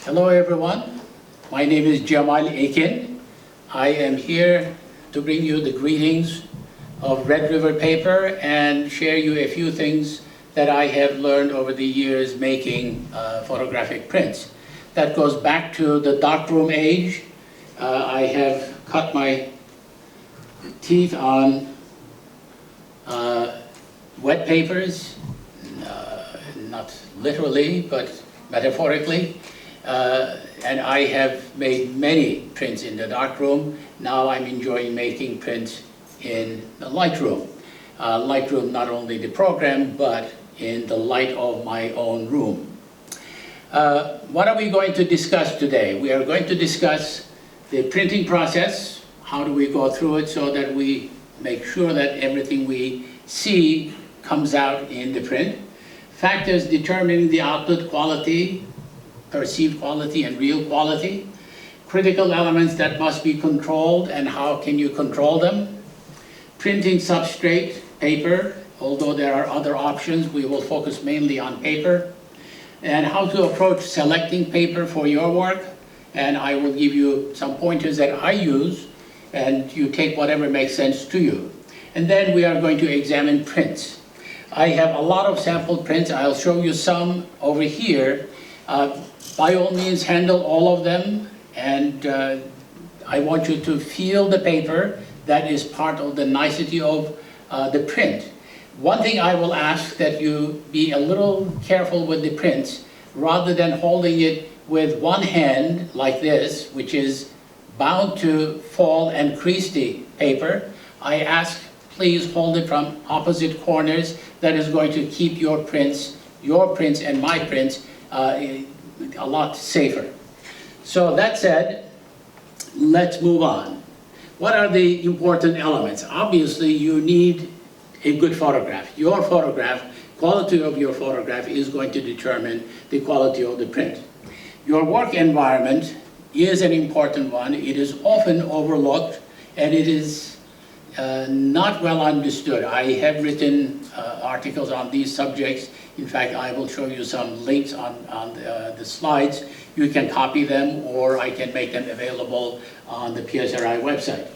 Hello everyone, my name is Jamal Akin. I am here to bring you the greetings of Red River Paper and share you a few things that I have learned over the years making photographic prints. That goes back to the darkroom age. I have cut my teeth on wet papers, not literally, but metaphorically. And I have made many prints in the darkroom. Now I'm enjoying making prints in the Lightroom. Lightroom, not only the program, but in the light of my own room. What are we going to discuss today? We are going to discuss the printing process. How do we go through it so that we make sure that everything we see comes out in the print. Factors determining the output quality, perceived quality and real quality. Critical elements that must be controlled and how can you control them. Printing substrate, paper, although there are other options, we will focus mainly on paper. And how to approach selecting paper for your work. And I will give you some pointers that I use, and you take whatever makes sense to you. And then we are going to examine prints. I have a lot of sample prints. I'll show you some over here. By all means, handle all of them, and I want you to feel the paper. That is part of the nicety of the print. One thing I will ask that you be a little careful with the prints, rather than holding it with one hand like this, which is bound to fall and crease the paper. I ask, please hold it from opposite corners. That is going to keep your prints and my prints a lot safer. So that said, let's move on. What are the important elements? Obviously, you need a good photograph. Your photograph, quality of your photograph is going to determine the quality of the print. Your work environment is an important one. It is often overlooked, and it is not well understood. I have written articles on these subjects. In fact, I will show you some links on the slides. You can copy them, or I can make them available on the PSRI website.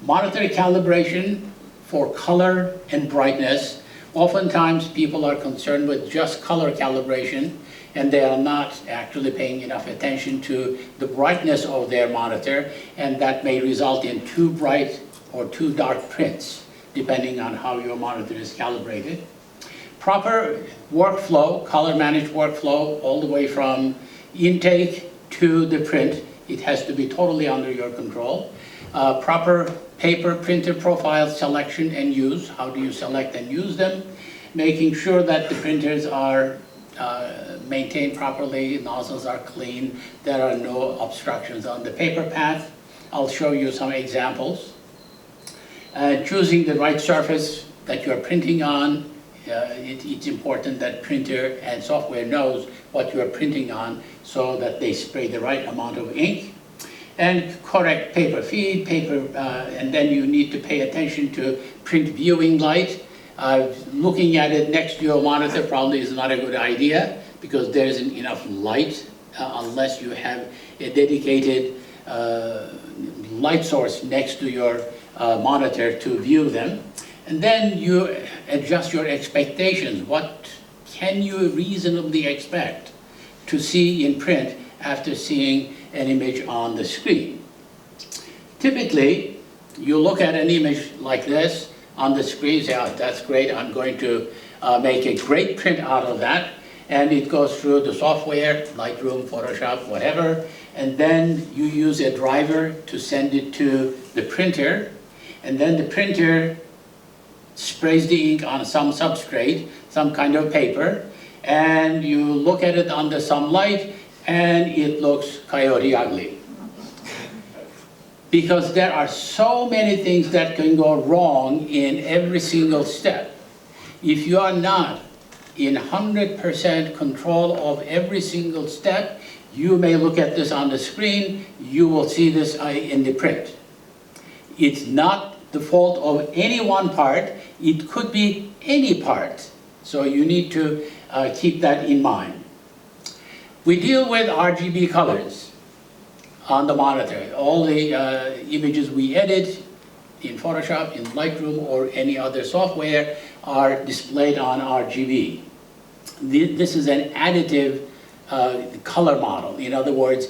Monitor calibration for color and brightness. Oftentimes, people are concerned with just color calibration, and they are not actually paying enough attention to the brightness of their monitor, and that may result in too bright or too dark prints, depending on how your monitor is calibrated. Proper workflow, color managed workflow, all the way from intake to the print. It has to be totally under your control. Proper paper printer profile selection and use. How do you select and use them? Making sure that the printers are maintained properly, nozzles are clean, there are no obstructions on the paper path. I'll show you some examples. Choosing the right surface that you're printing on. It's important that printer and software knows what you're printing on so that they spray the right amount of ink. And correct paper feed, and then you need to pay attention to print viewing light. Looking at it next to your monitor probably is not a good idea because there isn't enough light unless you have a dedicated light source next to your monitor to view them. And then you adjust your expectations. What can you reasonably expect to see in print after seeing an image on the screen? Typically, you look at an image like this on the screen, say, oh, that's great, I'm going to make a great print out of that. And it goes through the software, Lightroom, Photoshop, whatever, and then you use a driver to send it to the printer, and then the printer sprays the ink on some substrate, some kind of paper, and you look at it under some light, and it looks coyote ugly. Because there are so many things that can go wrong in every single step. If you are not in 100% control of every single step, you may look at this on the screen, you will see this in the print. It's not the fault of any one part, it could be any part. So you need to keep that in mind. We deal with RGB colors on the monitor. All the images we edit in Photoshop, in Lightroom, or any other software are displayed on RGB. This is an additive color model. In other words,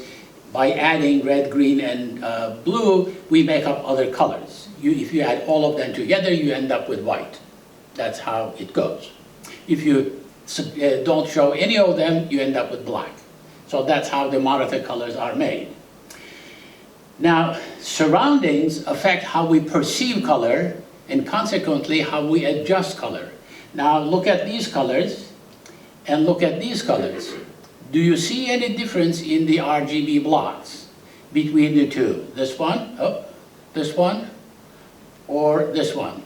by adding red, green, and blue, we make up other colors. If you add all of them together, you end up with white. That's how it goes. If you don't show any of them, you end up with black. So that's how the monitor colors are made. Now, surroundings affect how we perceive color and consequently how we adjust color. Now look at these colors and look at these colors. Do you see any difference in the RGB blocks between the two? This one, or this one?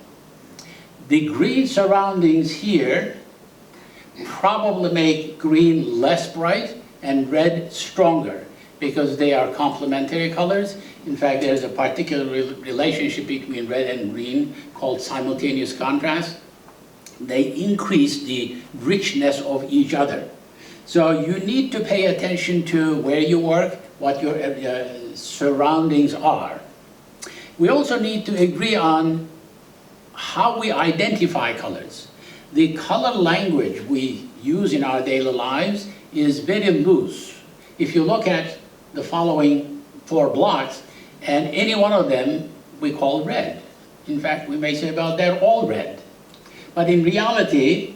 The green surroundings here probably make green less bright and red stronger because they are complementary colors. In fact, there's a particular relationship between red and green called simultaneous contrast. They increase the richness of each other. So you need to pay attention to where you work, what your surroundings are. We also need to agree on how we identify colors. The color language we use in our daily lives is very loose. If you look at the following 4 blocks, and any one of them we call red. In fact, we may say, well, they're all red. But in reality,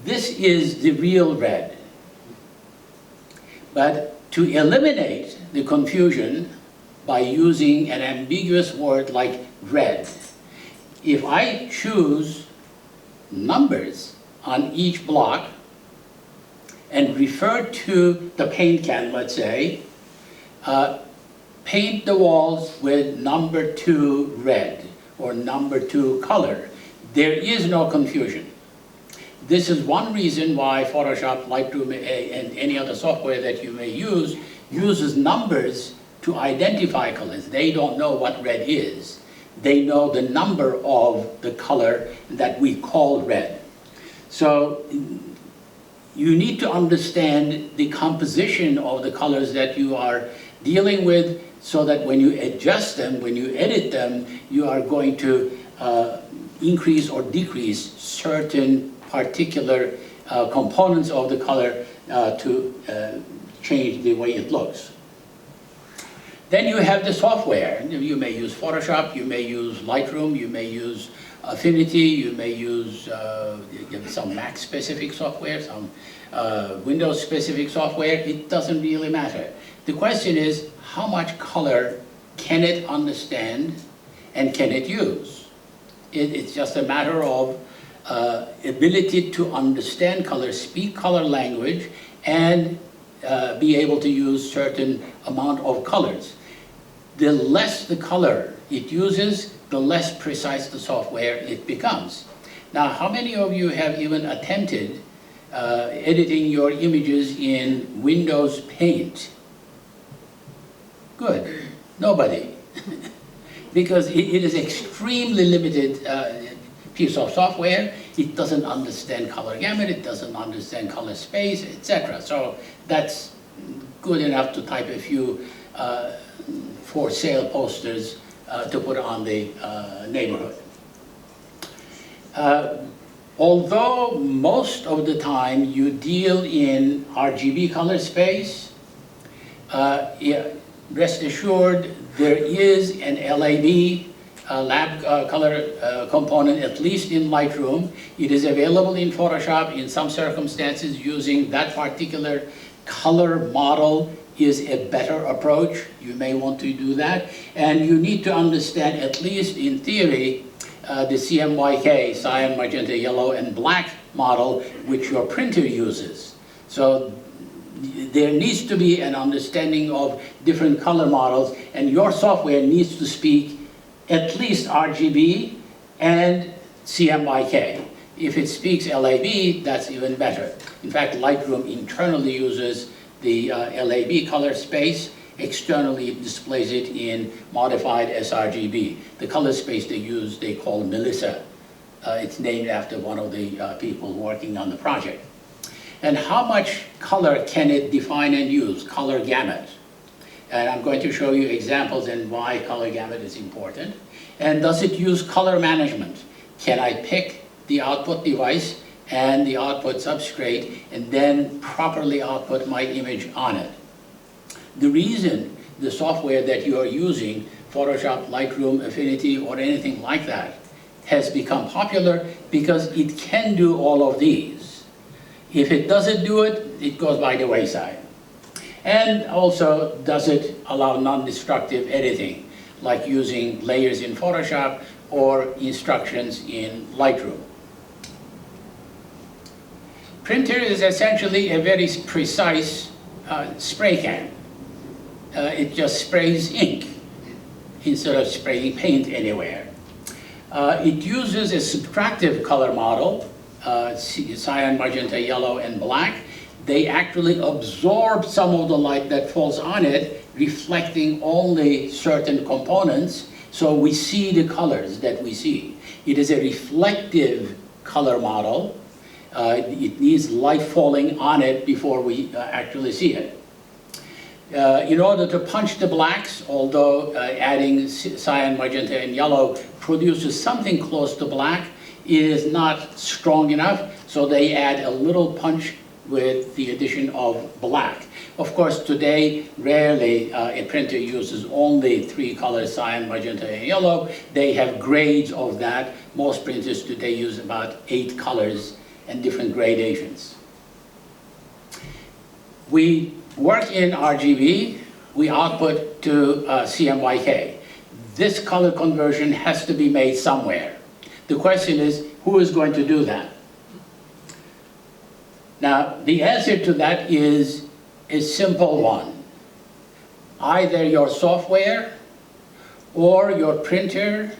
this is the real red. But to eliminate the confusion by using an ambiguous word like red, if I choose numbers on each block and refer to the paint can, let's say, paint the walls with number 2 red or number 2 color, there is no confusion. This is one reason why Photoshop, Lightroom, and any other software that you may use uses numbers to identify colors. They don't know what red is. They know the number of the color that we call red. So you need to understand the composition of the colors that you are dealing with so that when you adjust them, when you edit them, you are going to increase or decrease certain particular components of the color to change the way it looks. Then you have the software. You may use Photoshop, you may use Lightroom, you may use Affinity, you may use some Mac-specific software, some Windows-specific software. It doesn't really matter. The question is, how much color can it understand and can it use? It's just a matter of ability to understand color, speak color language, and be able to use certain amount of colors. The less the color it uses, the less precise the software it becomes. Now, how many of you have even attempted editing your images in Windows Paint? Good. Nobody. Because it is extremely limited piece of software. It doesn't understand color gamut, it doesn't understand color space, etc. So that's good enough to type a few for sale posters to put on the neighborhood. Although most of the time you deal in RGB color space, rest assured there is an LAB, lab color component, at least in Lightroom. It is available in Photoshop in some circumstances. Using that particular color model is a better approach. You may want to do that. And you need to understand, at least in theory, the CMYK, cyan, magenta, yellow, and black model, which your printer uses. So there needs to be an understanding of different color models, and your software needs to speak at least RGB and CMYK. If it speaks LAB, that's even better. In fact, Lightroom internally uses the LAB color space. Externally, it displays it in modified sRGB. The color space they use, they call Melissa. It's named after one of the people working on the project. And how much color can it define and use? Color gamut. And I'm going to show you examples and why color gamut is important. And does it use color management? Can I pick the output device and the output substrate and then properly output my image on it? The reason the software that you are using, Photoshop, Lightroom, Affinity, or anything like that, has become popular because it can do all of these. If it doesn't do it, it goes by the wayside. And also, does it allow non-destructive editing, like using layers in Photoshop or instructions in Lightroom? Printer is essentially a very precise spray can. It just sprays ink instead of spraying paint anywhere. It uses a subtractive color model, cyan, magenta, yellow, and black. They actually absorb some of the light that falls on it, reflecting only certain components, so we see the colors that we see. It is a reflective color model. It needs light falling on it before we actually see it. In order to punch the blacks, although adding cyan, magenta, and yellow produces something close to black, it is not strong enough, so they add a little punch with the addition of black. Of course, today, rarely a printer uses only 3 colors, cyan, magenta, and yellow. They have grades of that. Most printers today use about 8 colors and different gradations. We work in RGB. We output to CMYK. This color conversion has to be made somewhere. The question is, who is going to do that? Now, the answer to that is a simple one. Either your software or your printer,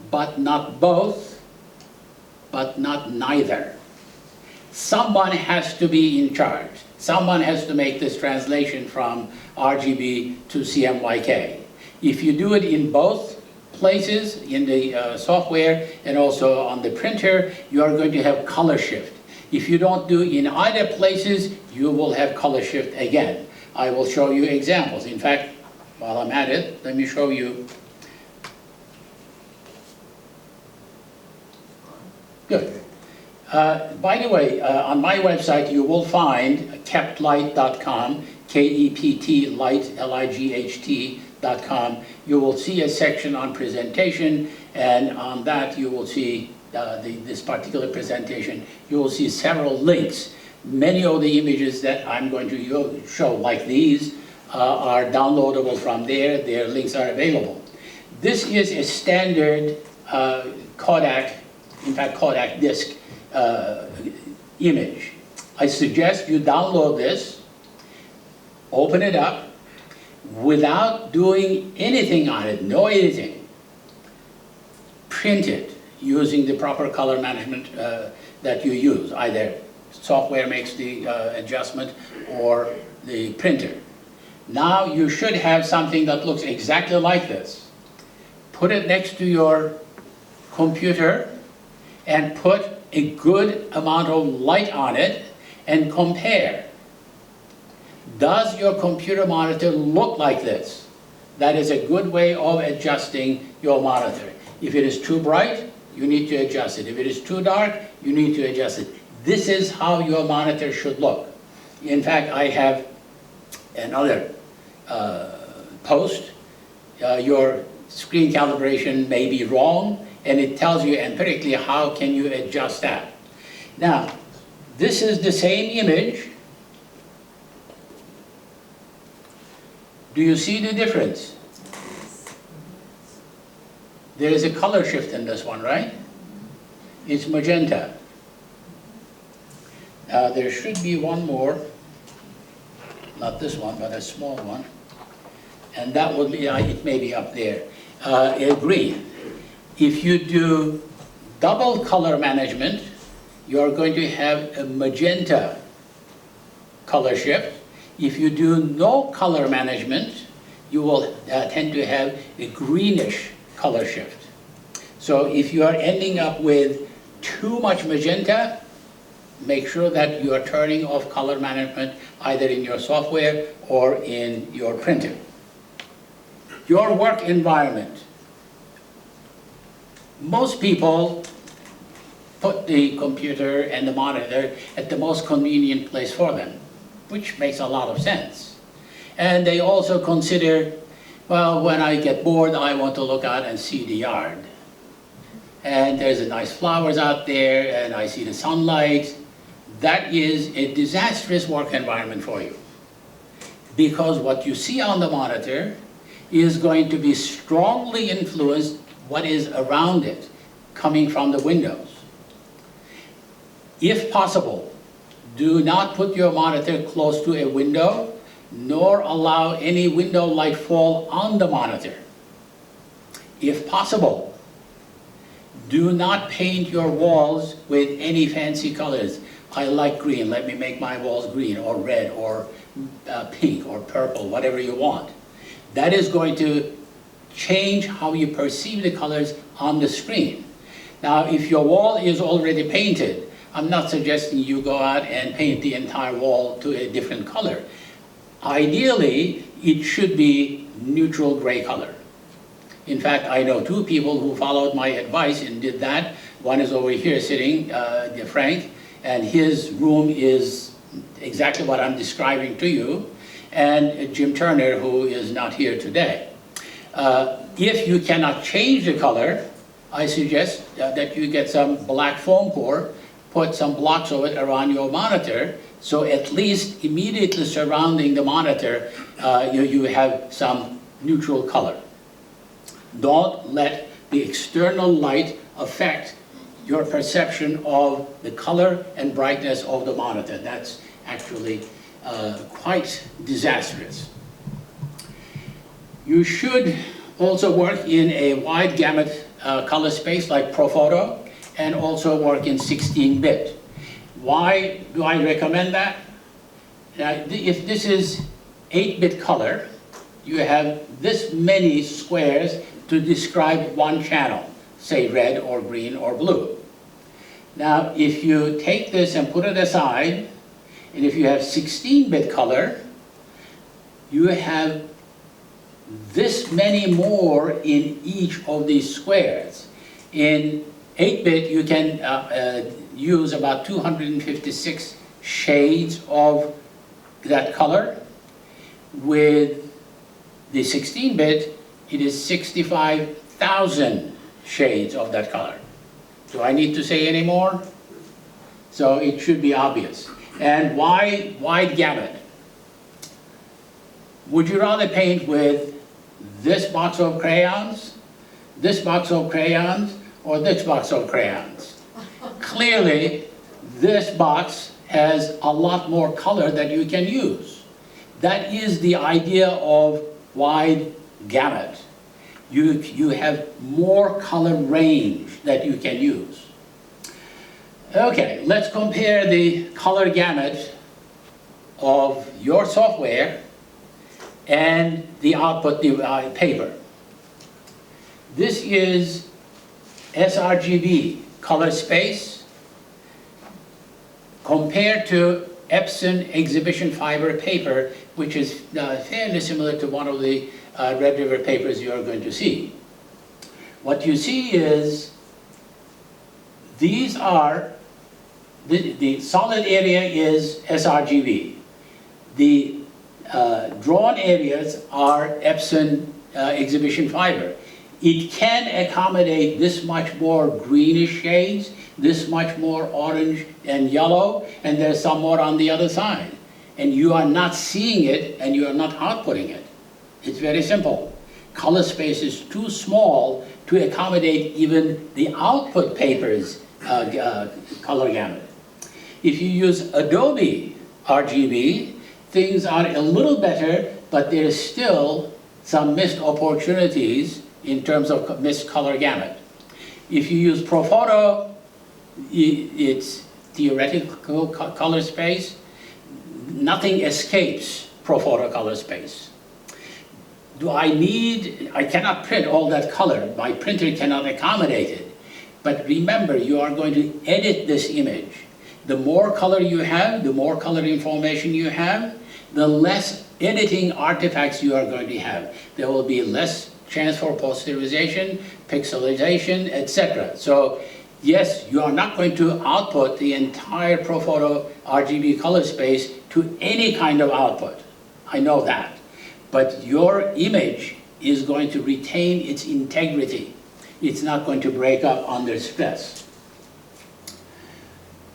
but not both, but not neither. Someone has to be in charge. Someone has to make this translation from RGB to CMYK. If you do it in both places, in the software and also on the printer, you are going to have color shift. If you don't do in either places, you will have color shift again. I will show you examples. In fact, while I'm at it, let me show you. Good. By the way, on my website, you will find keptlight.com, K-E-P-T, light, L-I-G-H-T.com. You will see a section on presentation, and on that you will see this particular presentation. You will see several links. Many of the images that I'm going to show, like these, are downloadable from there. Their links are available. This is a standard Kodak, in fact Kodak disc image. I suggest you download this, open it up, without doing anything on it, no editing. Print it using the proper color management that you use. Either software makes the adjustment or the printer. Now you should have something that looks exactly like this. Put it next to your computer and put a good amount of light on it and compare. Does your computer monitor look like this? That is a good way of adjusting your monitor. If it is too bright, you need to adjust it. If it is too dark, you need to adjust it. This is how your monitor should look. In fact, I have another post. Your screen calibration may be wrong, and it tells you empirically how can you adjust that. Now, this is the same image. Do you see the difference? There is a color shift in this one, right? It's magenta. There should be one more, not this one, but a small one. And that would be, it may be up there, green. If you do double color management, you're going to have a magenta color shift. If you do no color management, you will tend to have a greenish color shift. So if you are ending up with too much magenta, make sure that you are turning off color management either in your software or in your printer. Your work environment. Most people put the computer and the monitor at the most convenient place for them, which makes a lot of sense. And they also consider, well, when I get bored, I want to look out and see the yard. And there's nice flowers out there, and I see the sunlight. That is a disastrous work environment for you. Because what you see on the monitor is going to be strongly influenced what is around it, coming from the windows. If possible, do not put your monitor close to a window, nor allow any window light fall on the monitor. If possible, do not paint your walls with any fancy colors. I like green, let me make my walls green, or red, or pink, or purple, whatever you want. That is going to change how you perceive the colors on the screen. Now, if your wall is already painted, I'm not suggesting you go out and paint the entire wall to a different color. Ideally, it should be neutral gray color. In fact, I know two people who followed my advice and did that. One is over here sitting, Frank, and his room is exactly what I'm describing to you, and Jim Turner, who is not here today. If you cannot change the color, I suggest that you get some black foam core, put some blocks of it around your monitor, so at least immediately surrounding the monitor, you have some neutral color. Don't let the external light affect your perception of the color and brightness of the monitor. That's actually quite disastrous. You should also work in a wide gamut color space like Profoto, and also work in 16-bit. Why do I recommend that? Now, if this is 8-bit color, you have this many squares to describe one channel, say red or green or blue. Now, if you take this and put it aside, and if you have 16-bit color, you have this many more in each of these squares. In 8-bit, you can use about 256 shades of that color. With the 16-bit, it is 65,000 shades of that color. Do I need to say any more? So it should be obvious. And why wide gamut? Would you rather paint with this box of crayons, this box of crayons, or this box of crayons? Clearly, this box has a lot more color that you can use. That is the idea of wide gamut. You have more color range that you can use. Okay, let's compare the color gamut of your software and the output paper. This is sRGB color space compared to Epson exhibition fiber paper, which is fairly similar to one of the Red River papers you are going to see. What you see is these are, the solid area is sRGB. The drawn areas are Epson exhibition fiber. It can accommodate this much more greenish shades, this much more orange and yellow, and there's some more on the other side. And you are not seeing it, and you are not outputting it. It's very simple. Color space is too small to accommodate even the output paper's color gamut. If you use Adobe RGB, things are a little better, but there is still some missed opportunities in terms of missed color gamut. If you use Profoto, it's theoretical color space. Nothing escapes Profoto color space. I cannot print all that color. My printer cannot accommodate it. But remember, you are going to edit this image. The more color you have, the more color information you have, the less editing artifacts you are going to have. There will be less chance for posterization, pixelization, etc. So yes, you are not going to output the entire Profoto RGB color space to any kind of output. I know that. But your image is going to retain its integrity. It's not going to break up under stress.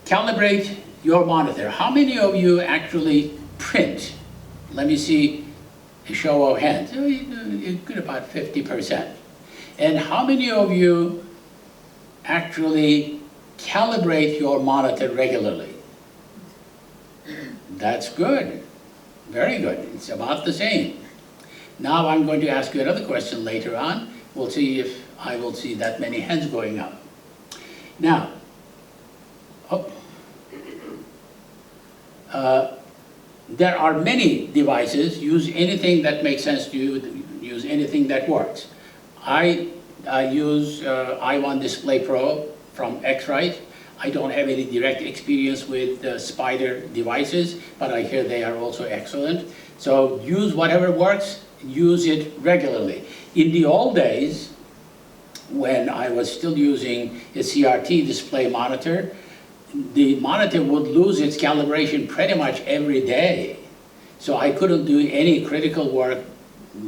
Calibrate your monitor. How many of you actually print? Let me see a show of hands. Good, about 50%. And how many of you actually calibrate your monitor regularly? That's good. Very good. It's about the same. Now I'm going to ask you another question later on. We'll see if I will see that many hands going up. Now, there are many devices. Use anything that makes sense to you. Use anything that works. I use i1 Display Pro from X-Rite. I don't have any direct experience with Spider devices, but I hear they are also excellent. So use whatever works, use it regularly. In the old days, when I was still using a CRT display monitor, the monitor would lose its calibration pretty much every day. So I couldn't do any critical work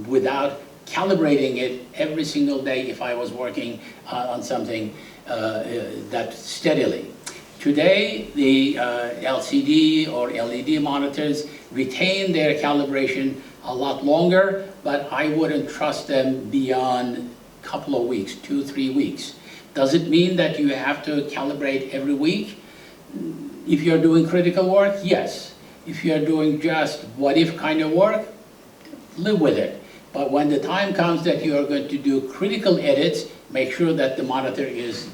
without calibrating it every single day if I was working on something that steadily. Today, the LCD or LED monitors retain their calibration a lot longer, but I wouldn't trust them beyond a couple of weeks, 2-3 weeks. Does it mean that you have to calibrate every week? If you're doing critical work, yes. If you're doing just what-if kind of work, live with it. But when the time comes that you are going to do critical edits, make sure that the monitor is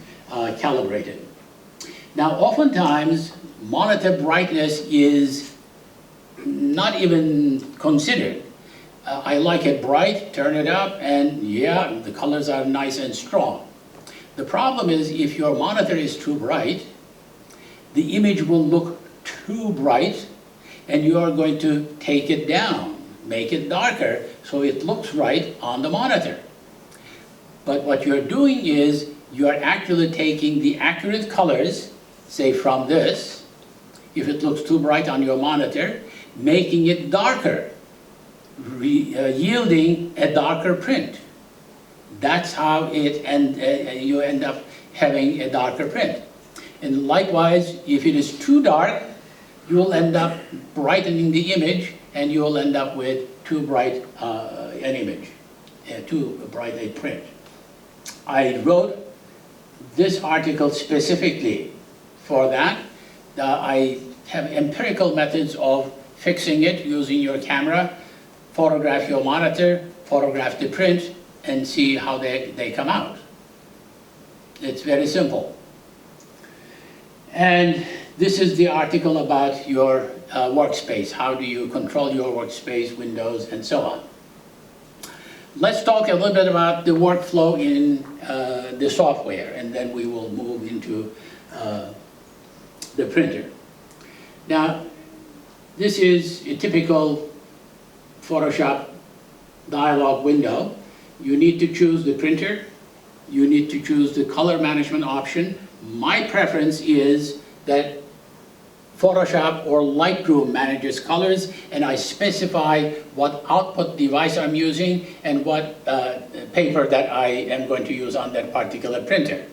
calibrated. Now, oftentimes, monitor brightness is not even considered. I like it bright, turn it up, and yeah, the colors are nice and strong. The problem is if your monitor is too bright, the image will look too bright, and you are going to take it down, make it darker, so it looks right on the monitor. But what you're doing is you're actually taking the accurate colors, say from this, if it looks too bright on your monitor, making it darker, yielding a darker print. That's how you end up having a darker print. And likewise, if it is too dark, you'll end up brightening the image, and you'll end up with too bright an image, too bright a print. I wrote this article specifically for that. I have empirical methods of fixing it using your camera, photograph your monitor, photograph the print, and see how they come out. It's very simple. And this is the article about your workspace. How do you control your workspace, windows, and so on. Let's talk a little bit about the workflow in the software, and then we will move into the printer. Now, this is a typical Photoshop dialog window. You need to choose the printer. You need to choose the color management option. My preference is that Photoshop or Lightroom manages colors, and I specify what output device I'm using and what paper that I am going to use on that particular printer.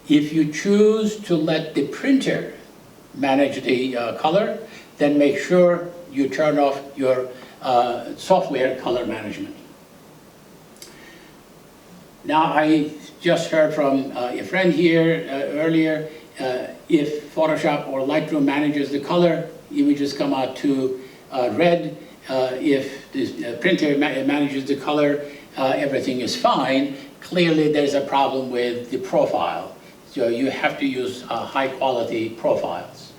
If you choose to let the printer manage the color, then make sure you turn off your software color management. Now, I just heard from a friend here earlier, if Photoshop or Lightroom manages the color, images come out too red. If the printer manages the color, everything is fine. Clearly, there's a problem with the profile. So you have to use high quality profiles.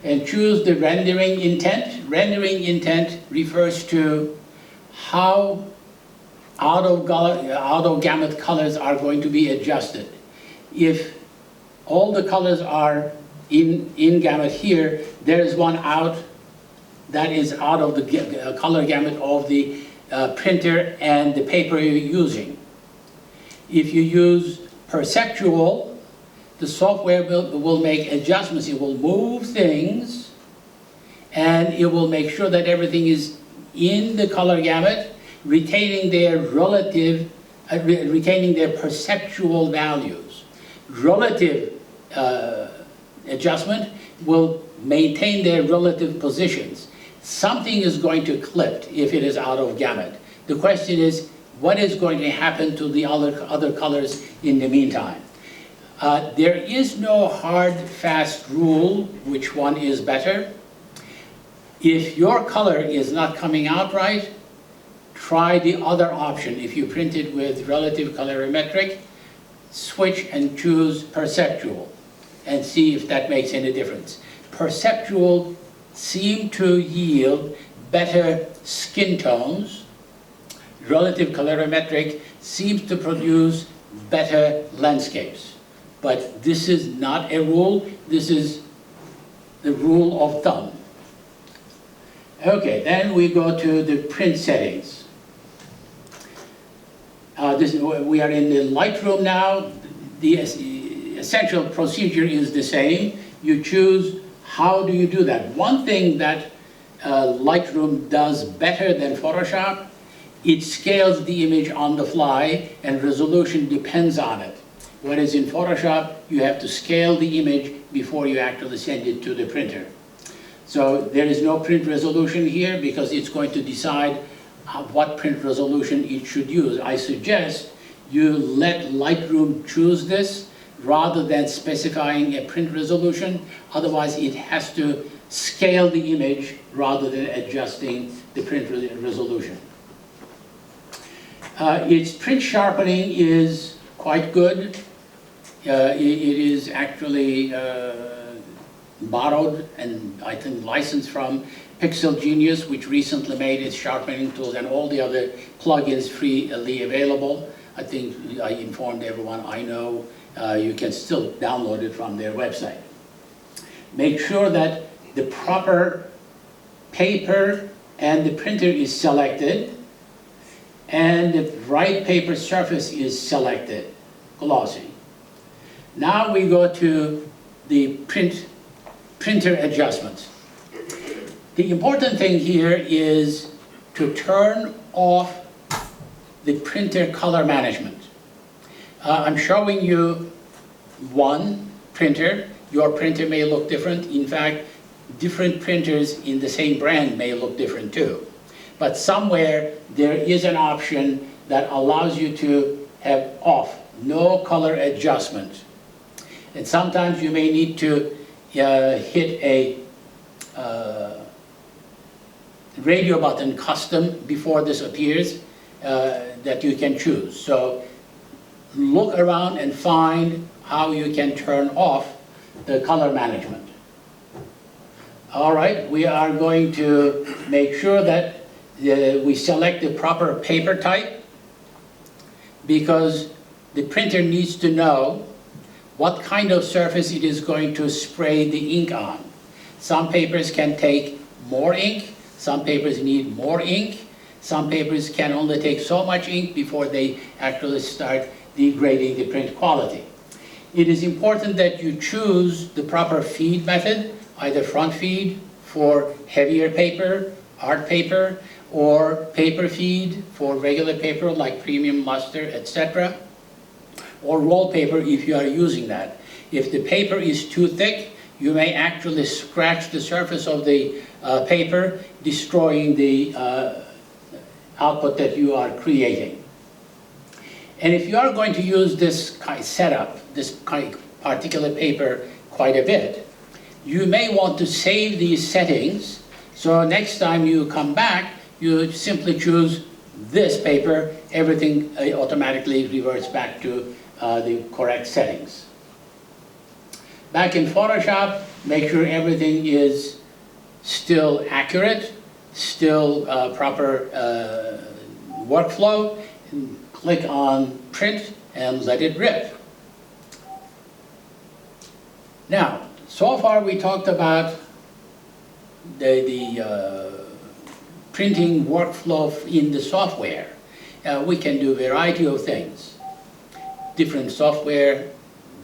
And choose the rendering intent. Rendering intent refers to how auto-gamut colors are going to be adjusted. If all the colors are in gamut here, there is one out that is out of the color gamut of the printer and the paper you're using. If you use perceptual, the software will make adjustments. It will move things, and it will make sure that everything is in the color gamut, retaining their relative, retaining their perceptual values. Relative adjustment will maintain their relative positions. Something is going to clip if it is out of gamut. The question is, what is going to happen to the other colors in the meantime? There is no hard, fast rule which one is better. If your color is not coming out right, try the other option. If you print it with relative colorimetric, switch and choose perceptual and see if that makes any difference. Perceptual seem to yield better skin tones. Relative colorimetric seems to produce better landscapes. But this is not a rule, this is the rule of thumb. Okay, then we go to the print settings. We are in the Lightroom now. The essential procedure is the same. You choose how do you do that. One thing that Lightroom does better than Photoshop, it scales the image on the fly and resolution depends on it. Whereas in Photoshop, you have to scale the image before you actually send it to the printer. So there is no print resolution here because it's going to decide what print resolution it should use. I suggest you let Lightroom choose this rather than specifying a print resolution. Otherwise, it has to scale the image rather than adjusting the print resolution. Its print sharpening is quite good. It is actually borrowed and I think licensed from Pixel Genius, which recently made its sharpening tools and all the other plugins freely available. I think I informed everyone I know you can still download it from their website. Make sure that the proper paper and the printer is selected and the right paper surface is selected, glossy. Now we go to the printer adjustments. The important thing here is to turn off the printer color management. I'm showing you one printer. Your printer may look different. In fact, different printers in the same brand may look different too. But somewhere there is an option that allows you to have off, no color adjustment. And sometimes you may need to hit a radio button custom before this appears that you can choose. So look around and find how you can turn off the color management. All right, we are going to make sure that we select the proper paper type because the printer needs to know what kind of surface it is going to spray the ink on. Some papers can take more ink, some papers need more ink, some papers can only take so much ink before they actually start degrading the print quality. It is important that you choose the proper feed method, either front feed for heavier paper, art paper, or paper feed for regular paper like premium luster, etc. Or roll paper if you are using that. If the paper is too thick, you may actually scratch the surface of the paper, destroying the output that you are creating. And if you are going to use this setup, this particular paper quite a bit, you may want to save these settings, so next time you come back, you simply choose this paper, everything automatically reverts back to the correct settings. Back in Photoshop, make sure everything is still accurate, still proper workflow, and click on print and let it rip. Now, So far we talked about the printing workflow in the software. We can do a variety of things. Different software,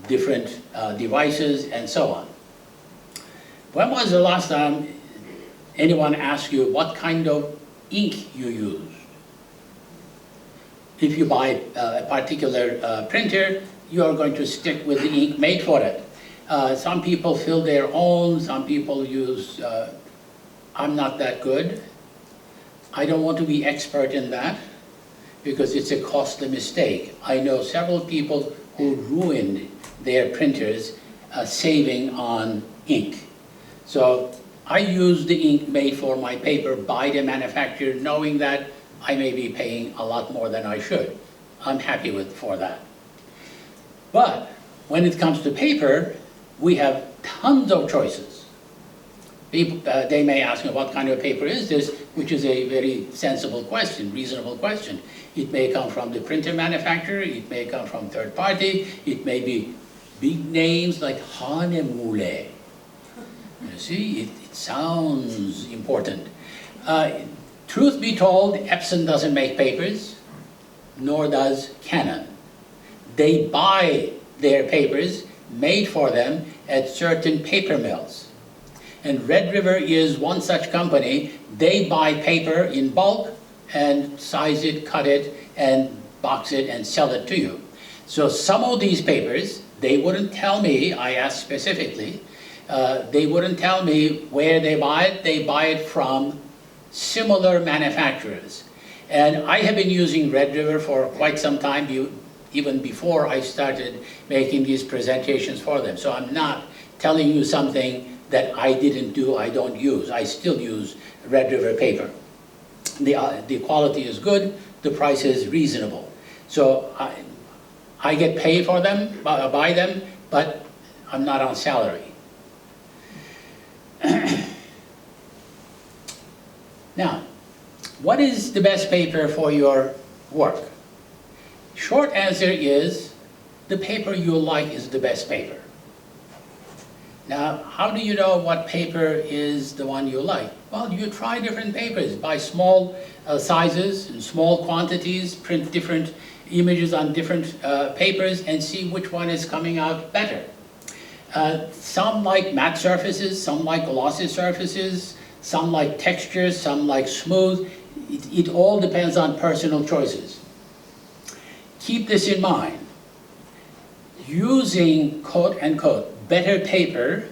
different devices, and so on. When was the last time anyone asked you what kind of ink you use? If you buy a particular printer, you are going to stick with the ink made for it. Some people fill their own, some people use, I'm not that good. I don't want to be expert in that because it's a costly mistake. I know several people who ruined their printers saving on ink. So I use the ink made for my paper by the manufacturer, knowing that I may be paying a lot more than I should. I'm happy for that. But when it comes to paper, we have tons of choices. People, they may ask me, what kind of paper is this? Which is a very sensible question, reasonable question. It may come from the printer manufacturer, it may come from third party, it may be big names like Hanemule. You see, it sounds important. Truth be told, Epson doesn't make papers, nor does Canon. They buy their papers made for them at certain paper mills. And Red River is one such company. They buy paper in bulk and size it, cut it, and box it and sell it to you. So some of these papers, they wouldn't tell me, I asked specifically, they wouldn't tell me where they buy it. They buy it from similar manufacturers. And I have been using Red River for quite some time, even before I started making these presentations for them. So I'm not telling you something that I didn't do, I don't use. I still use Red River paper. The quality is good, the price is reasonable. So I get paid for them, buy them, but I'm not on salary. Now, what is the best paper for your work? Short answer is, the paper you like is the best paper. Now, how do you know what paper is the one you like? Well, you try different papers, buy small sizes and small quantities, print different images on different papers, and see which one is coming out better. Some like matte surfaces, some like glossy surfaces, some like textures, some like smooth. It all depends on personal choices. Keep this in mind. Using quote-unquote better paper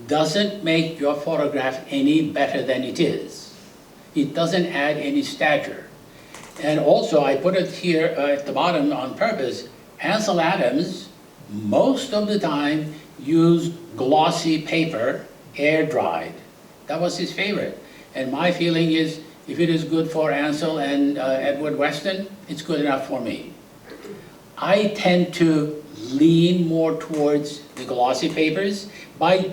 doesn't make your photograph any better than it is. It doesn't add any stature. And also, I put it here at the bottom on purpose, Ansel Adams, most of the time, used glossy paper, air-dried. That was his favorite. And my feeling is, if it is good for Ansel and Edward Weston, it's good enough for me. I tend to lean more towards the glossy papers. By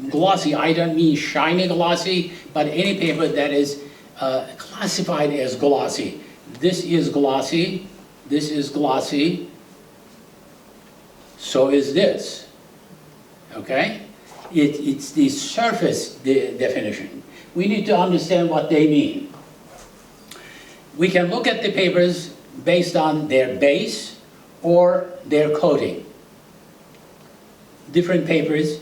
glossy, I don't mean shiny glossy, but any paper that is classified as glossy. This is glossy, this is glossy, so is this, okay? It's the surface definition. We need to understand what they mean. We can look at the papers based on their base or their coating. Different papers,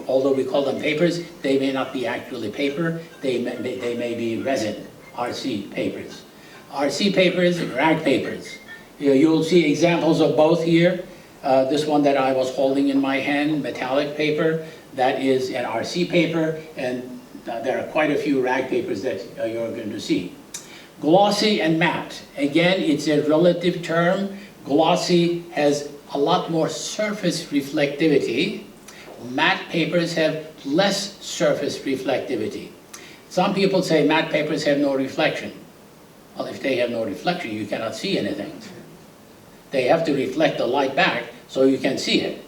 although we call them papers, they may not be actually paper, they may be resin, RC papers. RC papers, rag papers. You'll see examples of both here. This one that I was holding in my hand, metallic paper, that is an RC paper, and there are quite a few rag papers that you're going to see. Glossy and matte. Again, it's a relative term. Glossy has a lot more surface reflectivity. Matte papers have less surface reflectivity. Some people say matte papers have no reflection. Well, if they have no reflection, you cannot see anything. They have to reflect the light back so you can see it.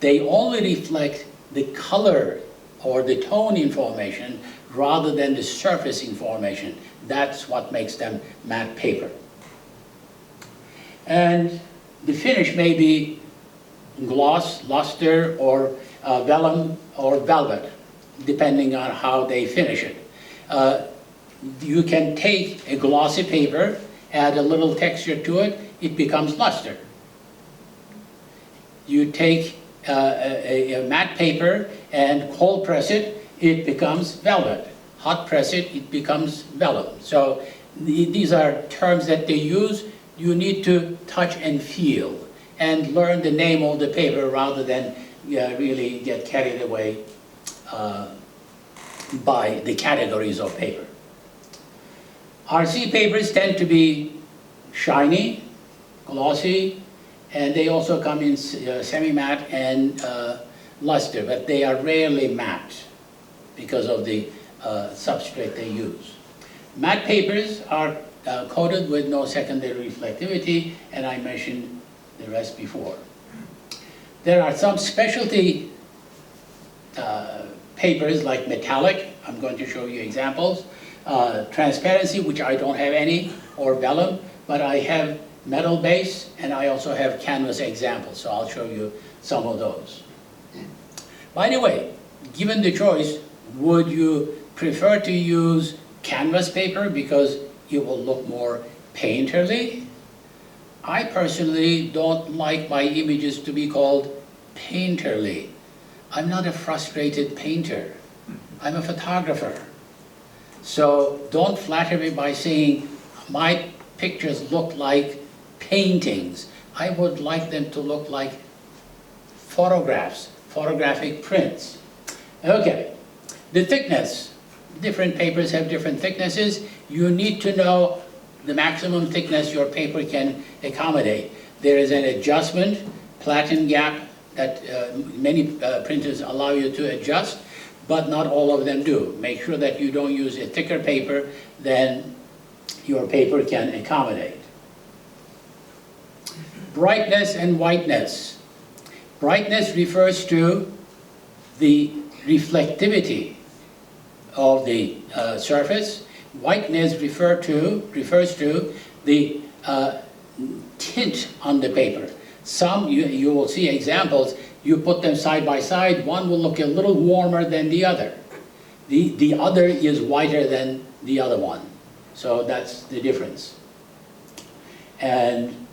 They only reflect the color or the tone information rather than the surface information. That's what makes them matte paper. And the finish may be gloss, luster, or vellum or velvet, depending on how they finish it. You can take a glossy paper, add a little texture to it, it becomes luster. You take a matte paper and cold press it, it becomes velvet. Hot press it, it becomes vellum. So these are terms that they use. You need to touch and feel and learn the name of the paper rather than really get carried away by the categories of paper. RC papers tend to be shiny, glossy, and they also come in semi-matte and luster, but they are rarely matte because of the substrate they use. Matte papers are coated with no secondary reflectivity, and I mentioned the rest before. There are some specialty papers like metallic, I'm going to show you examples, transparency, which I don't have any, or vellum, but I have metal base, and I also have canvas examples, so I'll show you some of those. By the way, given the choice, would you prefer to use canvas paper because it will look more painterly? I personally don't like my images to be called painterly. I'm not a frustrated painter. I'm a photographer. So don't flatter me by saying my pictures look like paintings. I would like them to look like photographs, photographic prints. Okay, the thickness. Different papers have different thicknesses. You need to know the maximum thickness your paper can accommodate. There is an adjustment, platen gap, that many printers allow you to adjust, but not all of them do. Make sure that you don't use a thicker paper than your paper can accommodate. Brightness and whiteness. Brightness refers to the reflectivity of the surface. Whiteness refers to the tint on the paper. Some, you will see examples, you put them side by side, one will look a little warmer than the other. The other is whiter than the other one. So that's the difference. And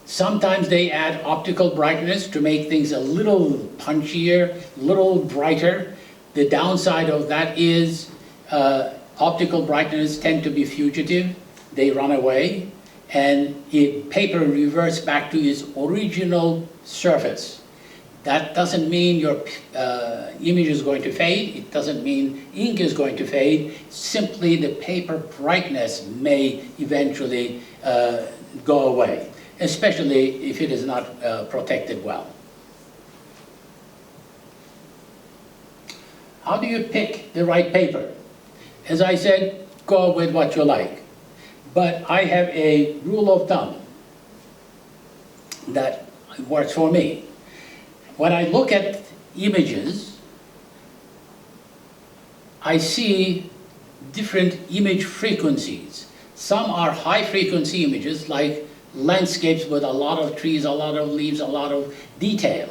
sometimes they add optical brightness to make things a little punchier, a little brighter. The downside of that is optical brightness tend to be fugitive. They run away, and paper reverts back to its original surface. That doesn't mean your image is going to fade. It doesn't mean ink is going to fade. Simply the paper brightness may eventually go away, especially if it is not protected well. How do you pick the right paper? As I said, go with what you like. But I have a rule of thumb that works for me. When I look at images, I see different image frequencies. Some are high frequency images like landscapes with a lot of trees, a lot of leaves, a lot of detail.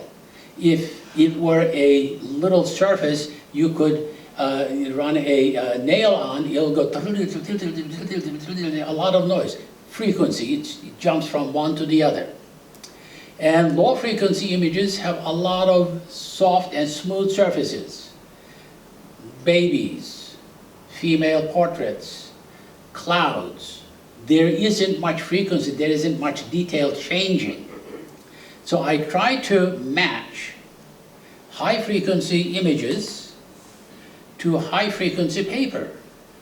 If it were a little surface, you could run a nail on, it'll go a lot of noise. Frequency, it jumps from one to the other. And low frequency images have a lot of soft and smooth surfaces. Babies, female portraits, clouds. There isn't much frequency, there isn't much detail changing. So I try to match high frequency images to high frequency paper.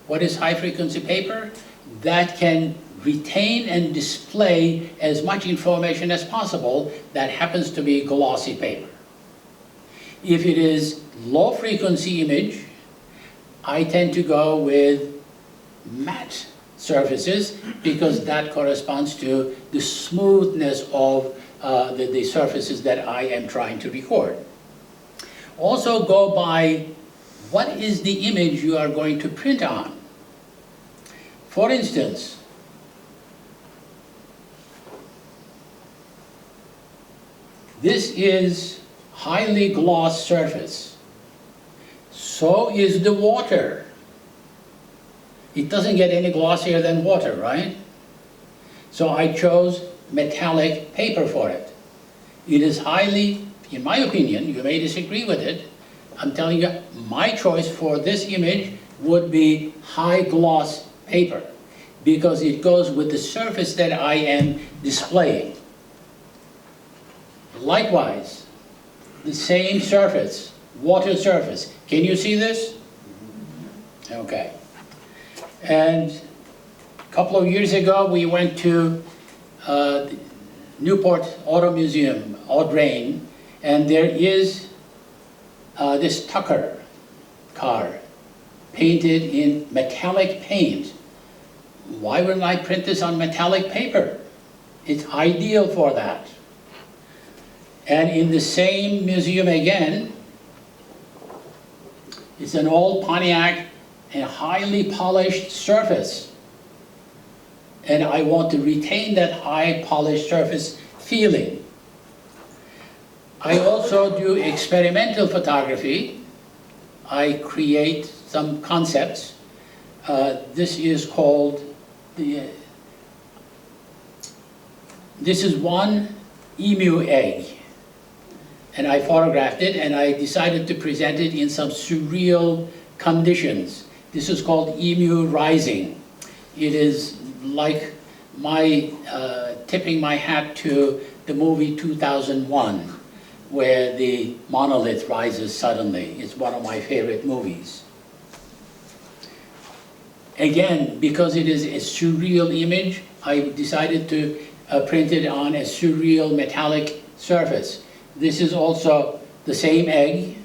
What is high frequency paper? That can retain and display as much information as possible that happens to be glossy paper. If it is low frequency image, I tend to go with matte surfaces because that corresponds to the smoothness of the surfaces that I am trying to record. Also go by what is the image you are going to print on. For instance, this is highly gloss surface. So is the water. It doesn't get any glossier than water, right? So I chose metallic paper for it. It is highly, in my opinion, you may disagree with it, I'm telling you, my choice for this image would be high gloss paper because it goes with the surface that I am displaying. Likewise, the same surface, water surface. Can you see this? Okay. And a couple of years ago, we went to Newport Auto Museum, Audrain, and there is this Tucker car painted in metallic paint. Why wouldn't I print this on metallic paper? It's ideal for that. And in the same museum again, it's an old Pontiac, a highly polished surface. And I want to retain that high polished surface feeling. I also do experimental photography. I create some concepts. This is called, this is one emu egg. And I photographed it and I decided to present it in some surreal conditions. This is called emu rising. It is like my tipping my hat to the movie 2001, where the monolith rises suddenly. It's one of my favorite movies. Again, because it is a surreal image, I decided to print it on a surreal metallic surface. This is also the same egg.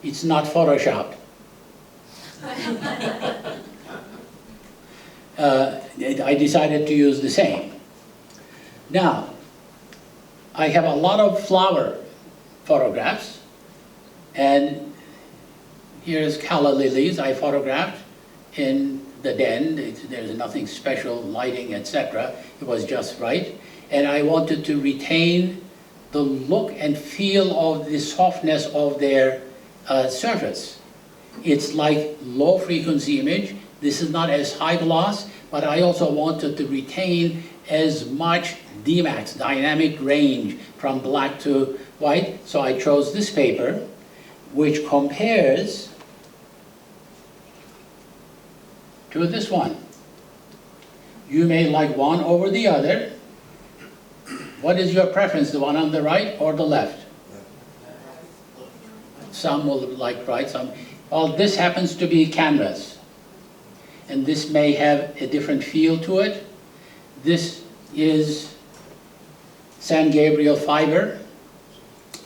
It's not photoshopped. I decided to use the same. Now, I have a lot of flower photographs, and here's calla lilies I photographed in the den. There's nothing special, lighting, etc. It was just right. And I wanted to retain the look and feel of the softness of their surface. It's like low frequency image. This is not as high gloss, but I also wanted to retain as much Dmax, dynamic range, from black to white. So I chose this paper, which compares to this one. You may like one over the other. What is your preference, the one on the right or the left? Some will like right, some. Well, this happens to be canvas. And this may have a different feel to it. This is San Gabriel fiber,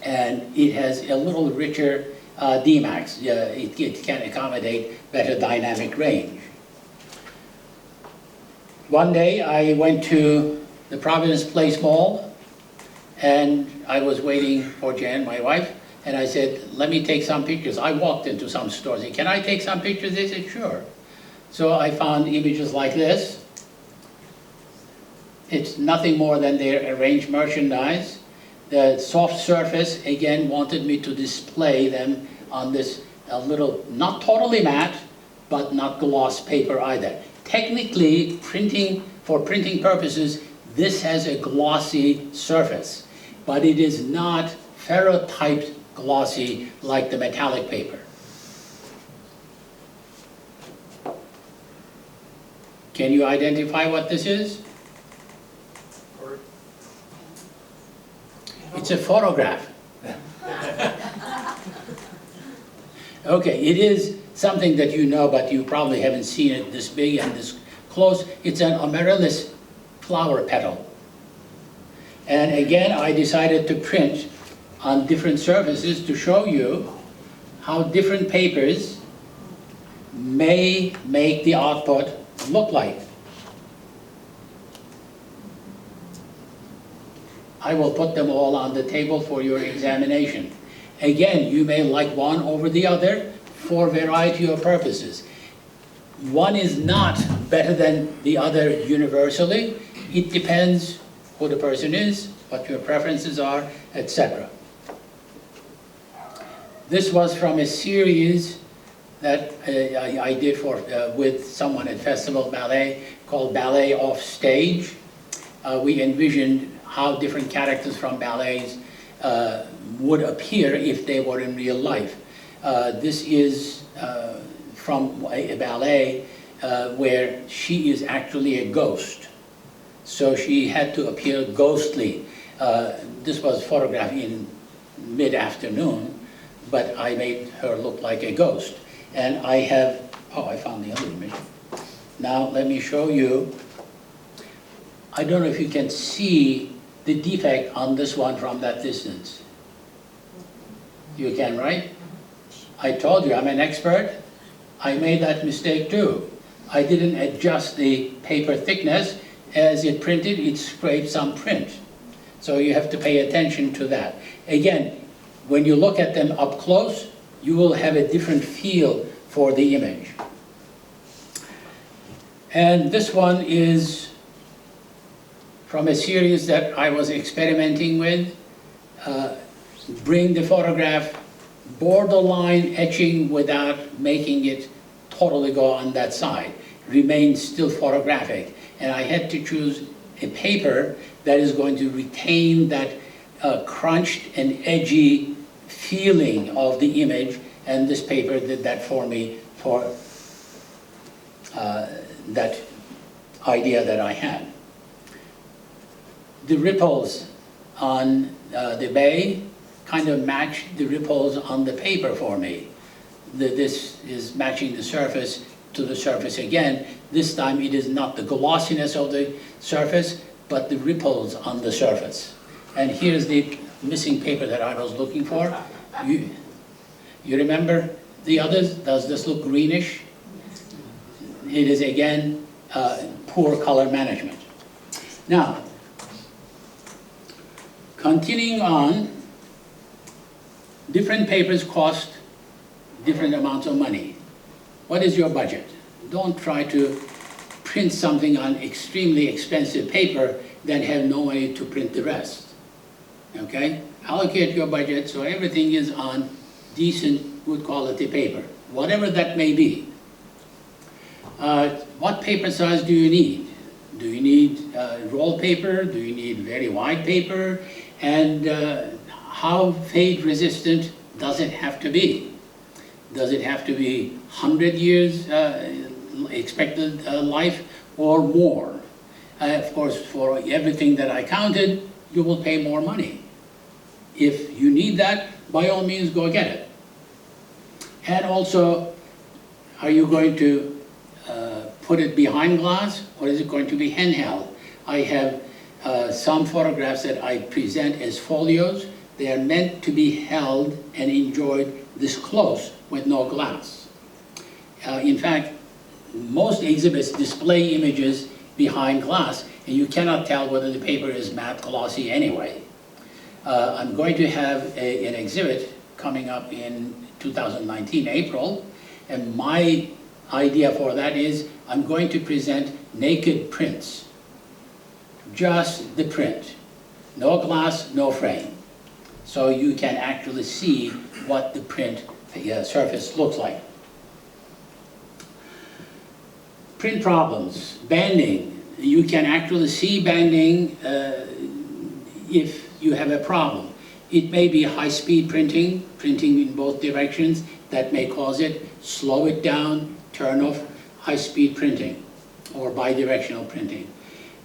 and it has a little richer Dmax. It can accommodate better dynamic range. One day I went to the Providence Place Mall, and I was waiting for Jan, my wife, and I said, let me take some pictures. I walked into some stores. Can I take some pictures? They said, sure. So I found images like this. It's nothing more than their arranged merchandise. The soft surface, again, wanted me to display them on this little, not totally matte, but not gloss paper either. Technically, for printing purposes, this has a glossy surface, but it is not ferrotyped glossy like the metallic paper. Can you identify what this is? It's a photograph. Okay, it is something that you know, but you probably haven't seen it this big and this close. It's an amaryllis flower petal. And again, I decided to print on different surfaces to show you how different papers may make the output look like. I will put them all on the table for your examination. Again, you may like one over the other for a variety of purposes. One is not better than the other universally. It depends who the person is, what your preferences are, etc. This was from a series that I did with someone at Festival Ballet called Ballet Off Stage. We envisioned how different characters from ballets would appear if they were in real life. This is from a ballet where she is actually a ghost. So she had to appear ghostly. This was photographed in mid-afternoon, but I made her look like a ghost. And I have, oh, I found the other image. Now let me show you. I don't know if you can see the defect on this one from that distance. You can, right? I told you I'm an expert. I made that mistake too. I didn't adjust the paper thickness. As it printed, it scraped some print. So you have to pay attention to that. Again, when you look at them up close, you will have a different feel for the image. And this one is from a series that I was experimenting with. Bring the photograph borderline etching without making it totally go on that side. Remain still photographic. And I had to choose a paper that is going to retain that crunched and edgy feeling of the image, and this paper did that for me for that idea that I had. The ripples on the bay kind of matched the ripples on the paper for me. This is matching the surface to the surface again. This time it is not the glossiness of the surface, but the ripples on the surface. And here's the missing paper that I was looking for. You remember the others? Does this look greenish? It is again poor color management. Now, continuing on, different papers cost different amounts of money. What is your budget? Don't try to print something on extremely expensive paper then have no way to print the rest. Okay? Allocate your budget so everything is on decent, good quality paper, whatever that may be. What paper size do you need? Do you need roll paper? Do you need very wide paper? And how fade resistant does it have to be? Does it have to be 100 years expected life or more? Of course, for everything that I counted, you will pay more money. If you need that, by all means, go get it. And also, are you going to put it behind glass, or is it going to be handheld? I have some photographs that I present as folios. They are meant to be held and enjoyed this close with no glass. In fact, most exhibits display images behind glass, and you cannot tell whether the paper is matte glossy anyway. I'm going to have an exhibit coming up in 2019, April, and my idea for that is I'm going to present naked prints. Just the print. No glass, no frame. So you can actually see what the print surface looks like. Print problems, banding. You can actually see banding if you have a problem. It may be high-speed printing, printing in both directions, that may cause it. Slow it down, turn off high-speed printing or bidirectional printing.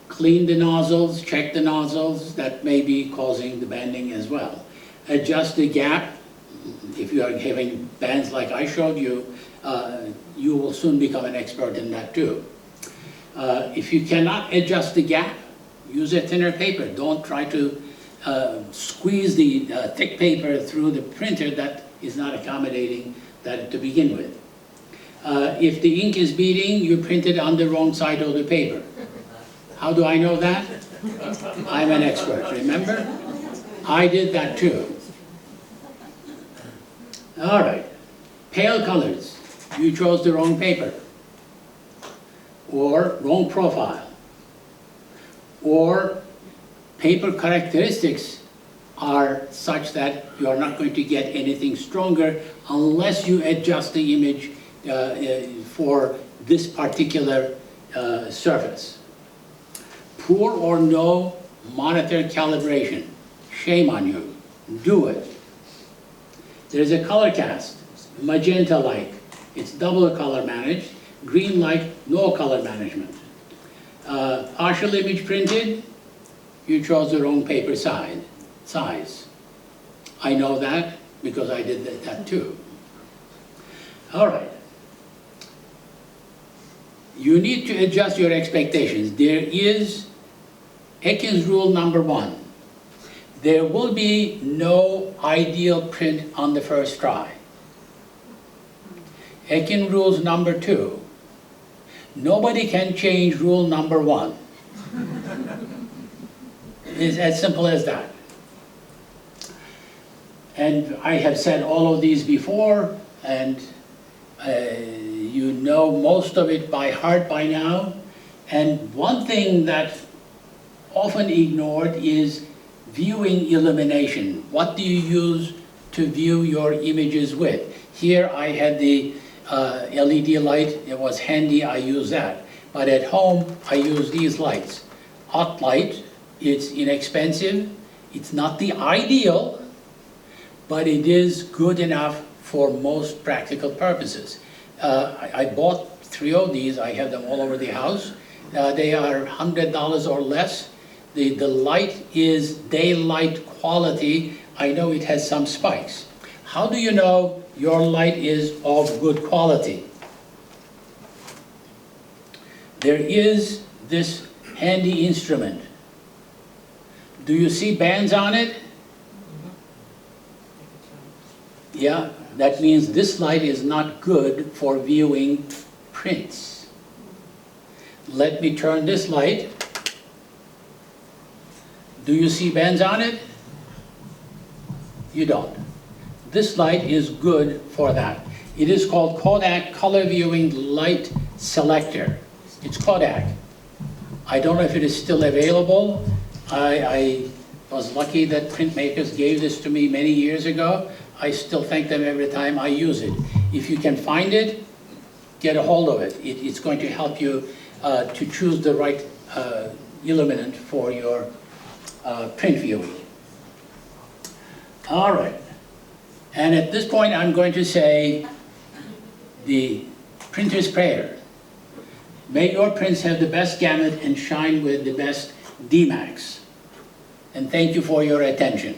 Clean the nozzles, check the nozzles, that may be causing the banding as well. Adjust the gap. If you are having bands like I showed you, you will soon become an expert in that too. If you cannot adjust the gap, use a thinner paper. Don't try to squeeze the thick paper through the printer that is not accommodating that to begin with. If the ink is beading, you print it on the wrong side of the paper. How do I know that? I'm an expert, remember? I did that too. All right, pale colors. You chose the wrong paper, or wrong profile, or paper characteristics are such that you are not going to get anything stronger unless you adjust the image for this particular surface. Poor or no monitor calibration. Shame on you. Do it. There's a color cast, magenta light. It's double color managed. Green light, no color management. Partial image printed, you chose the wrong paper size. I know that because I did that too. All right. You need to adjust your expectations. There is Akin's rule number 1. There will be no ideal print on the first try. Akin rules number 2. Nobody can change rule number 1. It's as simple as that. And I have said all of these before, and you know most of it by heart by now. And one thing that often ignored is viewing illumination. What do you use to view your images with? Here I had the LED light. It was handy, I use that. But at home, I use these lights. Hot light, it's inexpensive. It's not the ideal, but it is good enough for most practical purposes. I bought 3 of these. I have them all over the house. They are $100 or less. The light is daylight quality. I know it has some spikes. How do you know your light is of good quality? There is this handy instrument. Do you see bands on it? Yeah, that means this light is not good for viewing prints. Let me turn this light. Do you see bands on it? You don't. This light is good for that. It is called Kodak Color Viewing Light Selector. It's Kodak. I don't know if it is still available. I was lucky that printmakers gave this to me many years ago. I still thank them every time I use it. If you can find it, get a hold of it. It's going to help you to choose the right illuminant for your print viewing. All right. And at this point, I'm going to say the printer's prayer. May your prints have the best gamut and shine with the best DMAX. And thank you for your attention.